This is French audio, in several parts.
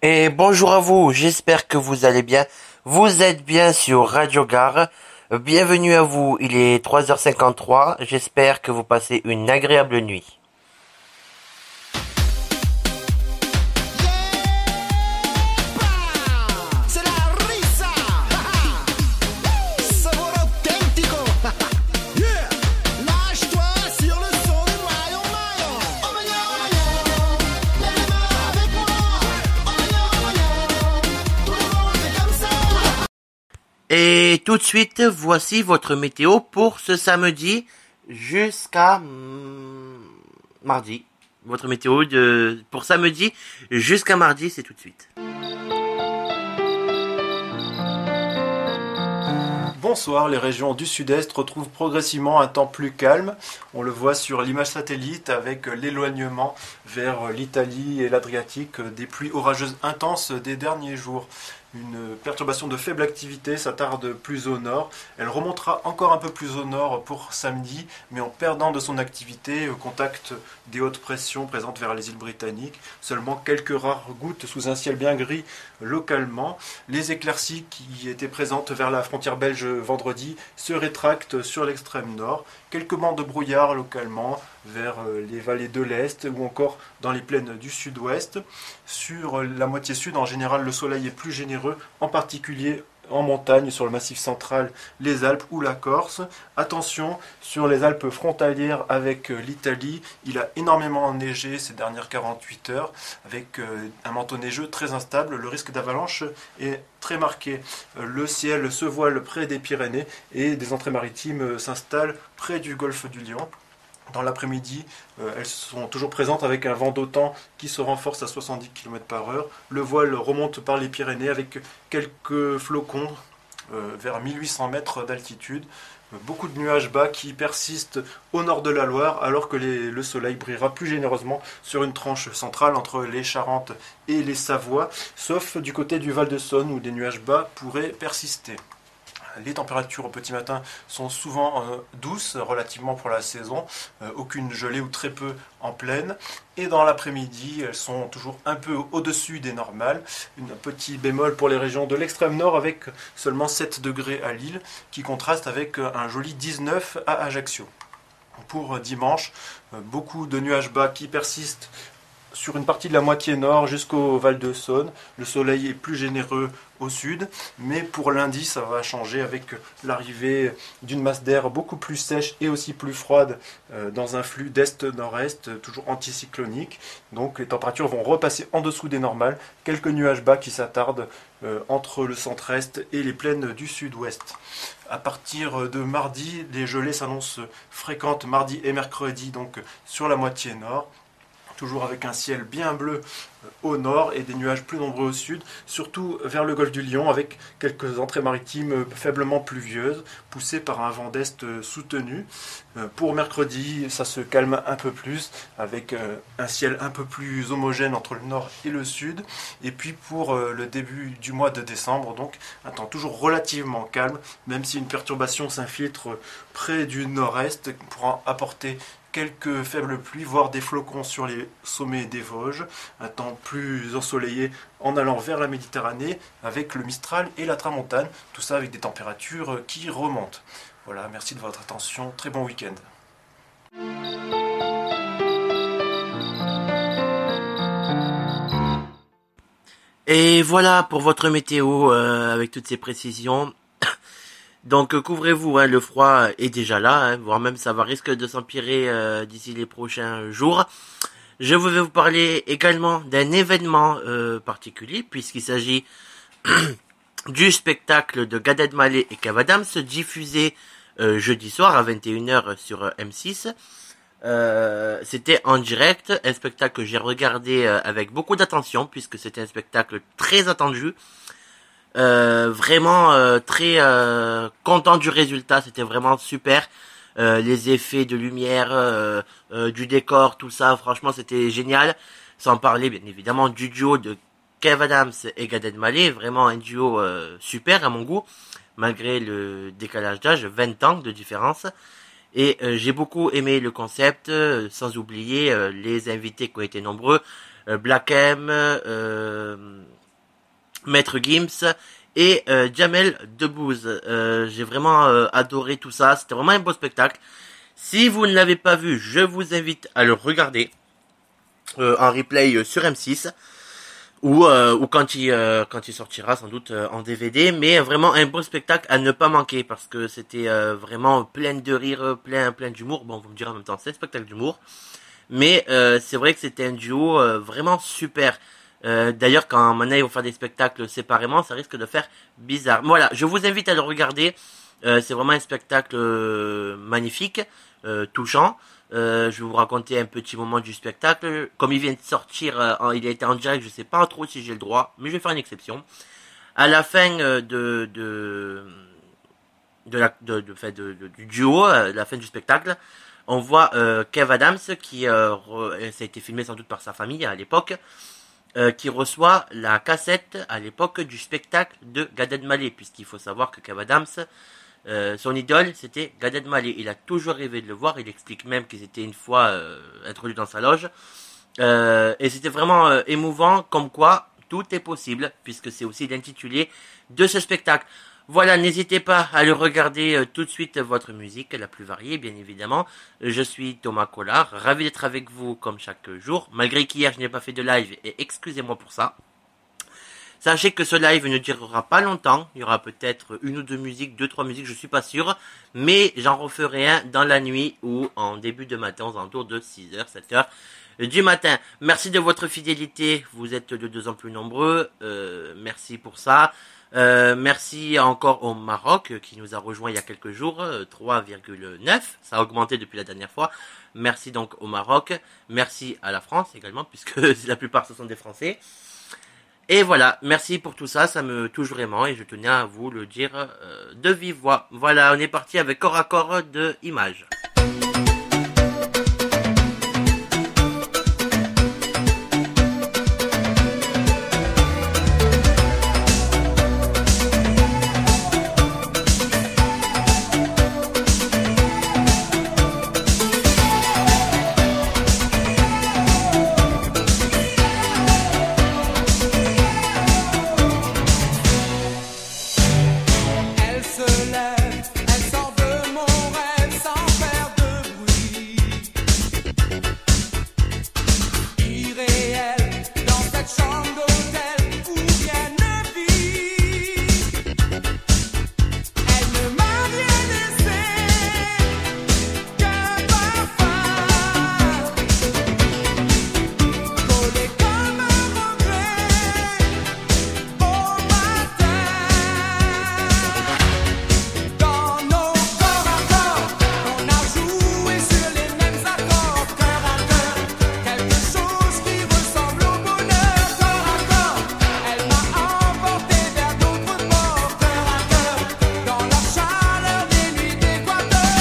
Et bonjour à vous, j'espère que vous allez bien. Vous êtes bien sur Radio Gare. Bienvenue à vous, il est 3h53. J'espère que vous passez une agréable nuit. Et tout de suite, voici votre météo pour ce samedi jusqu'à mardi. Votre météo pour samedi jusqu'à mardi, c'est tout de suite. Bonsoir, les régions du sud-est retrouvent progressivement un temps plus calme. On le voit sur l'image satellite avec l'éloignement vers l'Italie et l'Adriatique des pluies orageuses intenses des derniers jours. Une perturbation de faible activité s'attarde plus au nord. Elle remontera encore un peu plus au nord pour samedi, mais en perdant de son activité au contact des hautes pressions présentes vers les îles britanniques. Seulement quelques rares gouttes sous un ciel bien gris localement. Les éclaircies qui étaient présentes vers la frontière belge vendredi se rétractent sur l'extrême nord. Quelques bancs de brouillard localement vers les vallées de l'Est ou encore dans les plaines du sud-ouest. Sur la moitié sud, en général, le soleil est plus généreux, en particulier en montagne, sur le massif central, les Alpes ou la Corse. Attention, sur les Alpes frontalières avec l'Italie, il a énormément neigé ces dernières 48 heures, avec un manteau neigeux très instable. Le risque d'avalanche est très marqué. Le ciel se voile près des Pyrénées et des entrées maritimes s'installent près du golfe du Lion. Dans l'après-midi, elles sont toujours présentes avec un vent d'autant qui se renforce à 70 km/h. Le voile remonte par les Pyrénées avec quelques flocons vers 1800 mètres d'altitude. Beaucoup de nuages bas qui persistent au nord de la Loire alors que le soleil brillera plus généreusement sur une tranche centrale entre les Charentes et les Savoies, sauf du côté du Val-de-Saône où des nuages bas pourraient persister. Les températures au petit matin sont souvent douces relativement pour la saison, aucune gelée ou très peu en plaine. Et dans l'après-midi, elles sont toujours un peu au-dessus des normales. Un petit bémol pour les régions de l'extrême nord avec seulement 7 degrés à Lille, qui contraste avec un joli 19 à Ajaccio. Pour dimanche, beaucoup de nuages bas qui persistent sur une partie de la moitié nord jusqu'au Val-de-Saône. Le soleil est plus généreux au sud, mais pour lundi ça va changer avec l'arrivée d'une masse d'air beaucoup plus sèche et aussi plus froide dans un flux d'est-nord-est, toujours anticyclonique. Donc les températures vont repasser en dessous des normales, quelques nuages bas qui s'attardent entre le centre-est et les plaines du sud-ouest. À partir de mardi, les gelées s'annoncent fréquentes mardi et mercredi, donc sur la moitié nord. Toujours avec un ciel bien bleu au nord et des nuages plus nombreux au sud, surtout vers le golfe du Lion avec quelques entrées maritimes faiblement pluvieuses, poussées par un vent d'est soutenu. Pour mercredi, ça se calme un peu plus, avec un ciel un peu plus homogène entre le nord et le sud. Et puis pour le début du mois de décembre, donc un temps toujours relativement calme, même si une perturbation s'infiltre près du nord-est pour apporter quelques faibles pluies, voire des flocons sur les sommets des Vosges. Un temps plus ensoleillé en allant vers la Méditerranée avec le Mistral et la Tramontane. Tout ça avec des températures qui remontent. Voilà, merci de votre attention. Très bon week-end. Et voilà pour votre météo avec toutes ces précisions. Donc couvrez-vous, hein, le froid est déjà là, hein, voire même ça va risque de s'empirer d'ici les prochains jours. Je vais vous parler également d'un événement particulier, puisqu'il s'agit du spectacle de Gad Elmaleh et Kev Adams, diffusé jeudi soir à 21h sur M6. C'était en direct, un spectacle que j'ai regardé avec beaucoup d'attention, puisque c'était un spectacle très attendu. Vraiment très content du résultat, c'était vraiment super. Les effets de lumière, du décor, tout ça, franchement c'était génial. Sans parler bien évidemment du duo de Kev Adams et Gad Elmaleh, vraiment un duo super à mon goût, malgré le décalage d'âge, 20 ans de différence. Et j'ai beaucoup aimé le concept, sans oublier les invités qui ont été nombreux, Black M, Maître Gims et Jamel Debbouze. J'ai vraiment adoré tout ça, c'était vraiment un beau spectacle. Si vous ne l'avez pas vu, je vous invite à le regarder en replay sur M6 ou quand il sortira sans doute en DVD, mais vraiment un beau spectacle à ne pas manquer parce que c'était vraiment plein de rire, plein d'humour. Bon, vous me direz en même temps, c'est un spectacle d'humour, mais c'est vrai que c'était un duo vraiment super. D'ailleurs, quand maintenant ils vont faire des spectacles séparément, ça risque de faire bizarre. Voilà, je vous invite à le regarder. C'est vraiment un spectacle magnifique, touchant. Je vais vous raconter un petit moment du spectacle. Comme il vient de sortir, il a été en direct, je sais pas trop si j'ai le droit, mais je vais faire une exception. À la fin du duo, la fin du spectacle, on voit Kev Adams qui ça a été filmé sans doute par sa famille à l'époque. Qui reçoit la cassette à l'époque du spectacle de Gad Elmaleh, puisqu'il faut savoir que Kev Adams, son idole, c'était Gad Elmaleh. Il a toujours rêvé de le voir, il explique même qu'ils étaient une fois introduits dans sa loge. Et c'était vraiment émouvant, comme quoi tout est possible, puisque c'est aussi l'intitulé de ce spectacle. Voilà, n'hésitez pas à le regarder tout de suite, votre musique la plus variée, bien évidemment. Je suis Thomas Collard, ravi d'être avec vous comme chaque jour, malgré qu'hier je n'ai pas fait de live, et excusez-moi pour ça. Sachez que ce live ne durera pas longtemps, il y aura peut-être une ou deux musiques, 2-3 musiques, je suis pas sûr, mais j'en referai un dans la nuit ou en début de matin, aux alentours de 6h, 7h du matin. Merci de votre fidélité, vous êtes de plus en plus nombreux, merci pour ça. Merci encore au Maroc qui nous a rejoint il y a quelques jours, 3,9, ça a augmenté depuis la dernière fois. Merci donc au Maroc, merci à la France également, puisque la plupart ce sont des Français. Et voilà, merci pour tout ça, ça me touche vraiment et je tenais à vous le dire de vive voix. Voilà, on est parti avec corps à corps de Images. Elle sort de mon rêve sans faire de bruit. Irréel dans cette chambre d'hôtel où rien ne vit. Elle ne m'a rien laissé qu'un parfum collé comme un regret au matin. Dans nos corps à corps, on a joué sur les mêmes accords, cœur à cœur, quelque chose qui ressemble au bonheur, corps à corps. Elle m'a emporté vers d'autres ports, cœur à cœur, dans la chaleur des nuits d'Équateur.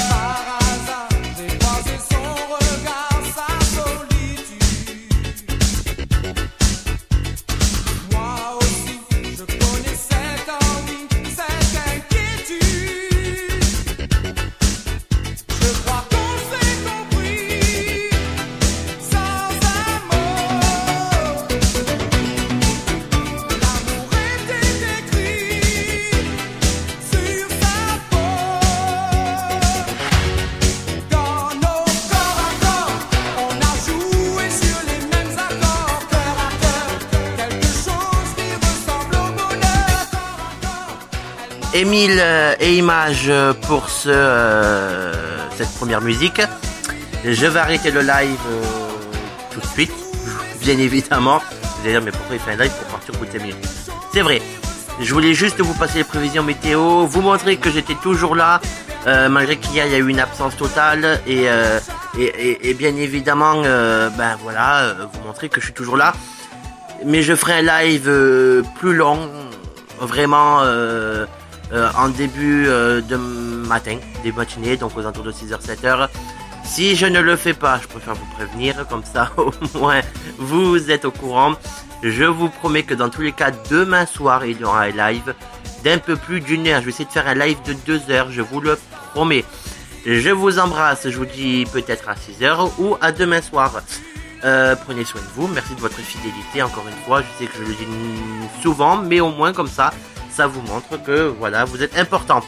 Par hasard, j'ai croisé son regard, sa solitude. Moi aussi, je connais cette envie, cette inquiétude. Je crois qu'on s'est compris sans un mot. L'amour était écrit sur sa peau. Dans nos corps à corps, on a joué sur les mêmes accords, cœur à cœur, quelque chose qui ressemble au bonheur, corps à corps. Émile et Images pour cette première musique. Je vais arrêter le live tout de suite, bien évidemment. Vous allez dire, mais pourquoi il fait un live pour partir au bout de 5 minutes? C'est vrai, je voulais juste vous passer les prévisions météo, vous montrer que j'étais toujours là, malgré qu'hier il y a eu une absence totale, et bien évidemment, ben voilà, vous montrer que je suis toujours là. Mais je ferai un live plus long, vraiment en début de matin, début matinée, donc aux alentours de 6h, 7h. Si je ne le fais pas, je préfère vous prévenir, comme ça au moins vous êtes au courant. Je vous promets que dans tous les cas, demain soir, il y aura un live d'un peu plus d'une heure. Je vais essayer de faire un live de 2 heures, je vous le promets. Je vous embrasse, je vous dis peut-être à 6h ou à demain soir. Prenez soin de vous, merci de votre fidélité encore une fois, je sais que je le dis souvent, mais au moins comme ça vous montre que voilà, vous êtes important.